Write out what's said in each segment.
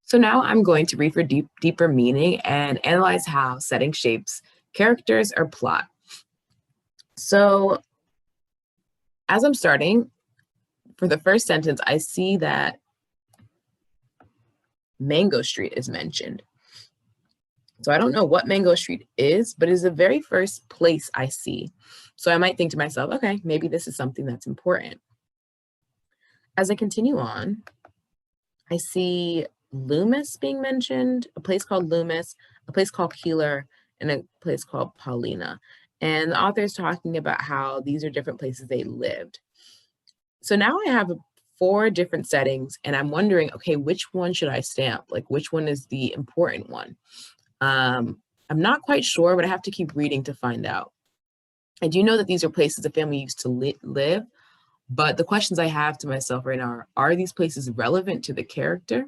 So now I'm going to read for deeper meaning and analyze how setting shapes characters or plot. So as I'm starting, for the first sentence, I see that Mango Street is mentioned. So I don't know what Mango Street is, but it's the very first place I see. So I might think to myself, okay, maybe this is something that's important. As I continue on, I see Loomis being mentioned, a place called Loomis, a place called Keeler, and a place called Paulina. And the author is talking about how these are different places they lived. So now I have 4 different settings, and I'm wondering, okay, which one should I stamp? Like, which one is the important one? I'm not quite sure, but I have to keep reading to find out. I do know that these are places the family used to live, but the questions I have to myself right now are these places relevant to the character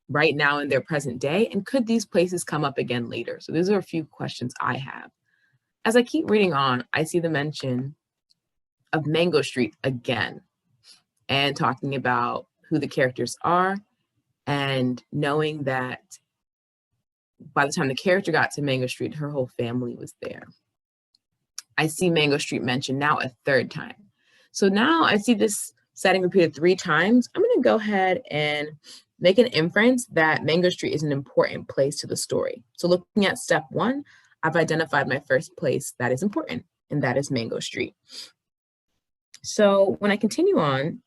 right now in their present day? And could these places come up again later? So those are a few questions I have. As I keep reading on, I see the mention of Mango Street again and talking about who the characters are and knowing that by the time the character got to Mango Street, her whole family was there. I see Mango Street mentioned now a 3rd time. So now I see this setting repeated 3 times. I'm going to go ahead and make an inference that Mango Street is an important place to the story. So looking at step 1, I've identified my first place that is important, and that is Mango Street. So when I continue on,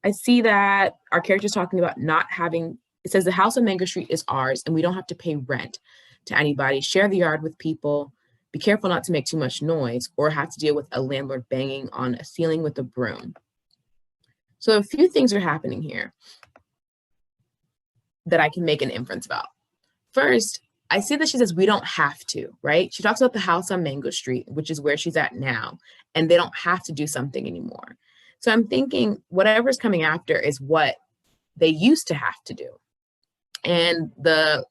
I see that our character is talking about not having, it says the house on Mango Street is ours and we don't have to pay rent to anybody, share the yard with people, be careful not to make too much noise, or have to deal with a landlord banging on a ceiling with a broom. So a few things are happening here that I can make an inference about. First, I see that she says we don't have to, right? She talks about the house on Mango Street, which is where she's at now, and they don't have to do something anymore. So I'm thinking whatever's coming after is what they used to have to do. And the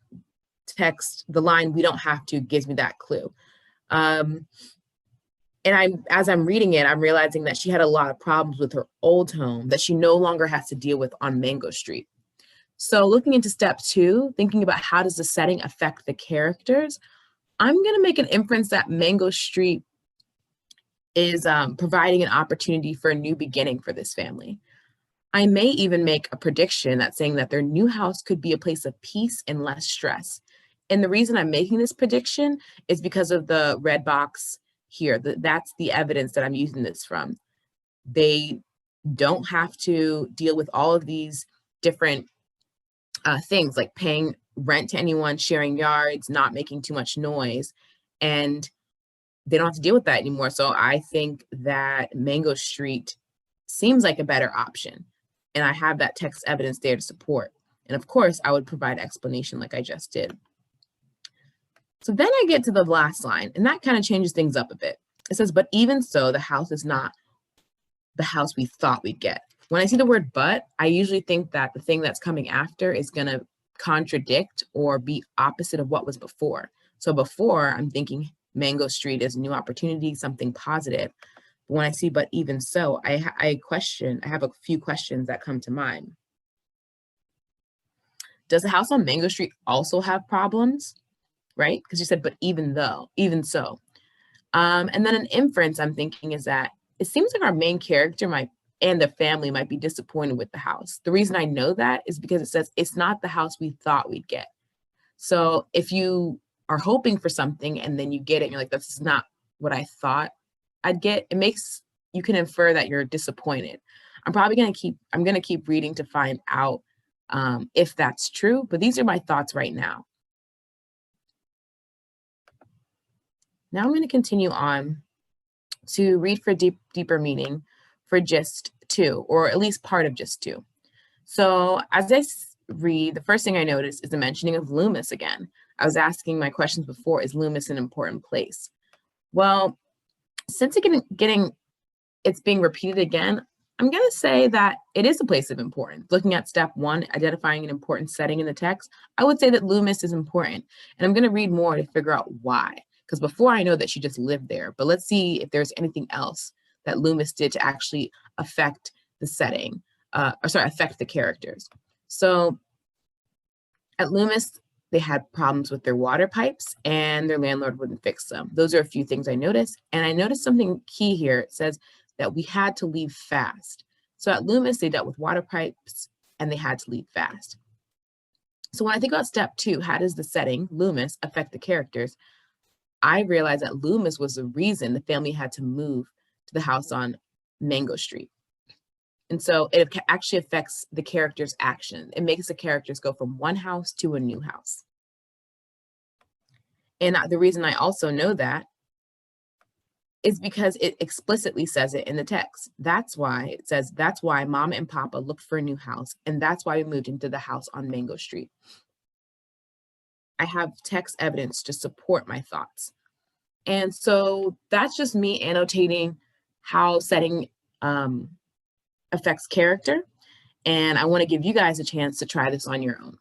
text, the line, we don't have to, gives me that clue. And as I'm reading it, I'm realizing that she had a lot of problems with her old home that she no longer has to deal with on Mango Street. So looking into step 2, thinking about how does the setting affect the characters, I'm going to make an inference that Mango Street is providing an opportunity for a new beginning for this family. I may even make a prediction that's saying that their new house could be a place of peace and less stress. And the reason I'm making this prediction is because of the red box here. That's the evidence that I'm using this from. They don't have to deal with all of these different things like paying rent to anyone, sharing yards, not making too much noise, and they don't have to deal with that anymore. So I think that Mango Street seems like a better option. And I have that text evidence there to support. And of course, I would provide explanation like I just did. So then I get to the last line, and that kind of changes things up a bit. It says, but even so, the house is not the house we thought we'd get. When I see the word but, I usually think that the thing that's coming after is going to contradict or be opposite of what was before. So before, I'm thinking Mango Street is a new opportunity, something positive. But when I see but even so, I have a few questions that come to mind. Does the house on Mango Street also have problems? Right? Because you said, but even so. And then an inference I'm thinking is that it seems like our main character and the family might be disappointed with the house. The reason I know that is because it says it's not the house we thought we'd get. So if you are hoping for something and then you get it and you're like, this is not what I thought I'd get, you can infer that you're disappointed. I'm going to keep reading to find out if that's true, but these are my thoughts right now. Now I'm going to continue on to read for deeper meaning for Gist 2, or at least part of Gist 2. So as I read, the first thing I notice is the mentioning of Loomis again. I was asking my questions before, is Loomis an important place? Well, since it's being repeated again, I'm going to say that it is a place of importance. Looking at step 1, identifying an important setting in the text, I would say that Loomis is important. And I'm going to read more to figure out why. Because before I know that she just lived there, but let's see if there's anything else that Loomis did to actually affect the setting, affect the characters. So at Loomis, they had problems with their water pipes and their landlord wouldn't fix them. Those are a few things I noticed. And I noticed something key here. It says that we had to leave fast. So at Loomis, they dealt with water pipes and they had to leave fast. So when I think about step 2, how does the setting, Loomis, affect the characters? I realized that Loomis was the reason the family had to move to the house on Mango Street. And so it actually affects the characters' action. It makes the characters go from one house to a new house. And the reason I also know that is because it explicitly says it in the text. That's why it says, that's why Mama and Papa looked for a new house. And that's why we moved into the house on Mango Street. I have text evidence to support my thoughts. And so that's just me annotating how setting affects character. And I want to give you guys a chance to try this on your own.